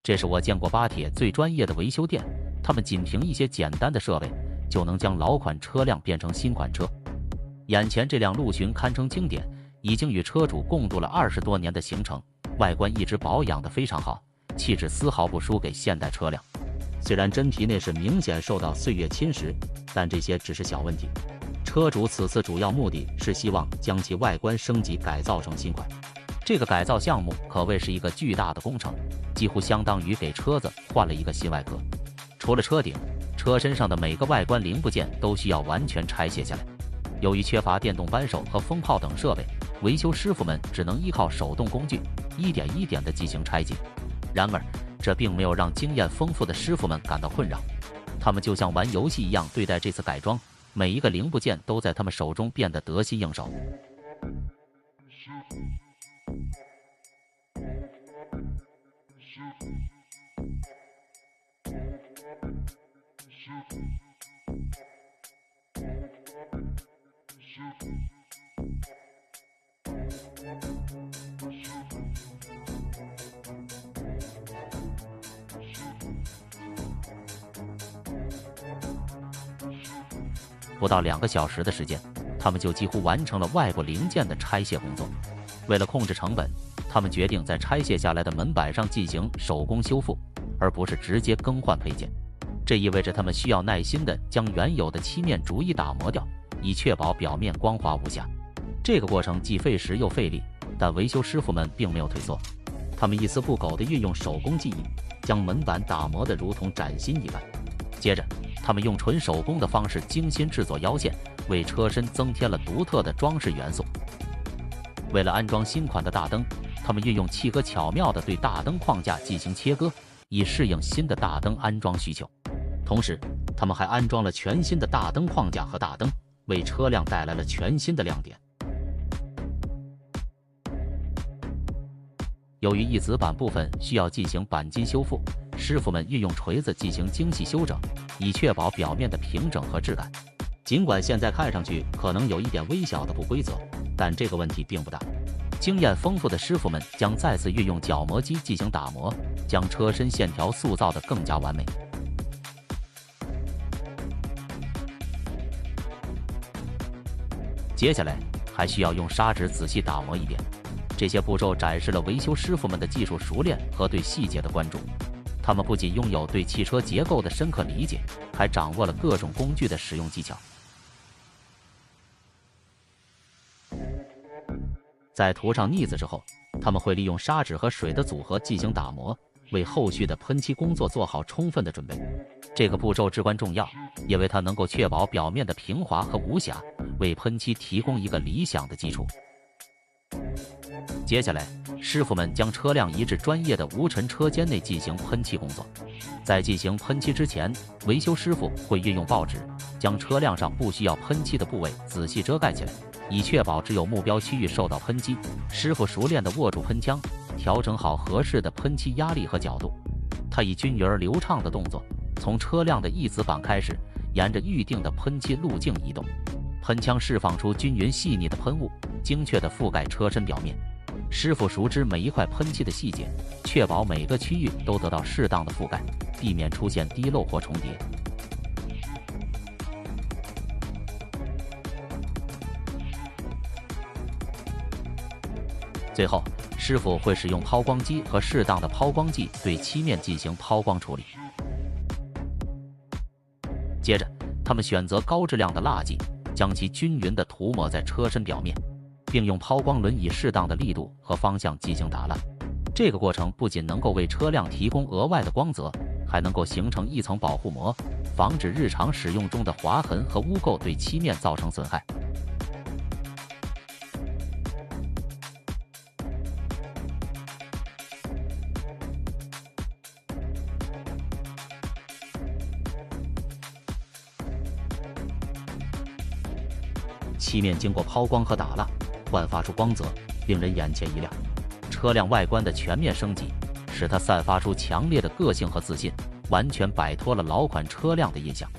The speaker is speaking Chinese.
这是我见过巴铁最专业的维修店，他们仅凭一些简单的设备，就能将老款车辆变成新款车。眼前这辆陆巡堪称经典，已经与车主共度了20多年的行程，外观一直保养得非常好，气质丝毫不输给现代车辆。虽然真皮内饰明显受到岁月侵蚀，但这些只是小问题。车主此次主要目的是希望将其外观升级改造成新款。这个改造项目可谓是一个巨大的工程，几乎相当于给车子换了一个新外壳。除了车顶，车身上的每个外观零部件都需要完全拆卸下来。由于缺乏电动扳手和风炮等设备，维修师傅们只能依靠手动工具，一点一点地进行拆解。然而，这并没有让经验丰富的师傅们感到困扰，他们就像玩游戏一样对待这次改装，每一个零部件都在他们手中变得得心应手。不到2个小时的时间，他们就几乎完成了外部零件的拆卸工作。为了控制成本，他们决定在拆卸下来的门板上进行手工修复，而不是直接更换配件。这意味着他们需要耐心地将原有的漆面逐一打磨掉，以确保表面光滑无瑕。这个过程既费时又费力，但维修师傅们并没有退缩，他们一丝不苟地运用手工技艺，将门板打磨得如同崭新一般。接着，他们用纯手工的方式精心制作腰线，为车身增添了独特的装饰元素。为了安装新款的大灯，他们运用契哥巧妙地对大灯框架进行切割，以适应新的大灯安装需求。同时，他们还安装了全新的大灯框架和大灯，为车辆带来了全新的亮点。由于翼子板部分需要进行钣金修复，师傅们运用锤子进行精细修整，以确保表面的平整和质感。尽管现在看上去可能有一点微小的不规则，但这个问题并不大。经验丰富的师傅们将再次运用角磨机进行打磨，将车身线条塑造得更加完美。接下来还需要用砂纸仔细打磨一遍。这些步骤展示了维修师傅们的技术熟练和对细节的关注。他们不仅拥有对汽车结构的深刻理解，还掌握了各种工具的使用技巧。在涂上腻子之后，他们会利用砂纸和水的组合进行打磨，为后续的喷漆工作做好充分的准备。这个步骤至关重要，因为它能够确保表面的平滑和无瑕，为喷漆提供一个理想的基础。接下来，师傅们将车辆移至专业的无尘车间内进行喷漆工作。在进行喷漆之前，维修师傅会运用报纸将车辆上不需要喷漆的部位仔细遮盖起来，以确保只有目标区域受到喷漆。师傅熟练地握住喷枪，调整好合适的喷漆压力和角度。他以均匀而流畅的动作，从车辆的翼子板开始，沿着预定的喷漆路径移动。喷枪释放出均匀细腻的喷雾，精确地覆盖车身表面。师傅熟知每一块喷漆的细节，确保每个区域都得到适当的覆盖，避免出现滴漏或重叠。最后，师傅会使用抛光机和适当的抛光剂对漆面进行抛光处理。接着，他们选择高质量的蜡剂，将其均匀地涂抹在车身表面，并用抛光轮以适当的力度和方向进行打蜡。这个过程不仅能够为车辆提供额外的光泽，还能够形成一层保护膜，防止日常使用中的划痕和污垢对漆面造成损害。漆面经过抛光和打蜡，焕发出光泽，令人眼前一亮。车辆外观的全面升级，使它散发出强烈的个性和自信，完全摆脱了老款车辆的印象。